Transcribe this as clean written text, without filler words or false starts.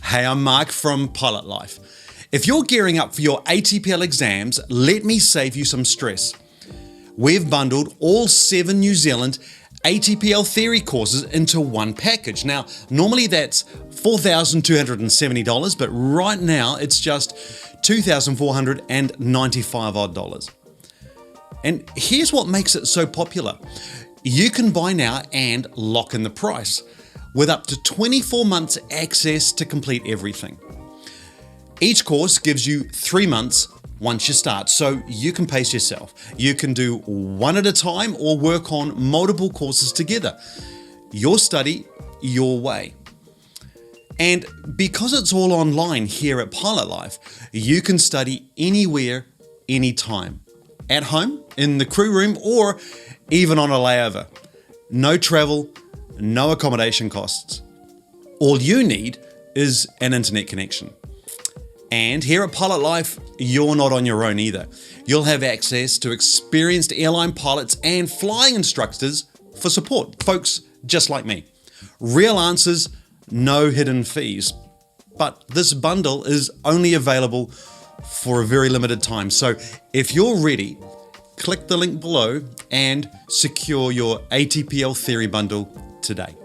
Hey, I'm Mark from Pilot Life. If you're gearing up for your ATPL exams, let me save you some stress. We've bundled all 7 New Zealand ATPL Theory courses into one package. Now, normally that's $4,270, but right now it's just $2,495 odd. And here's what makes it so popular. You can buy now and lock in the price, with up to 24 months access to complete everything. Each course gives you 3 months once you start, so you can pace yourself. You can do one at a time or work on multiple courses together. Your study, your way. And because it's all online here at Pilot Life, you can study anywhere, anytime. At home, in the crew room, or even on a layover. No travel, no accommodation costs. All you need is an internet connection. And here at Pilot Life, you're not on your own either. You'll have access to experienced airline pilots and flying instructors for support, folks just like me. Real answers, no hidden fees. But this bundle is only available for a very limited time. So if you're ready, click the link below and secure your ATPL Theory Bundle today.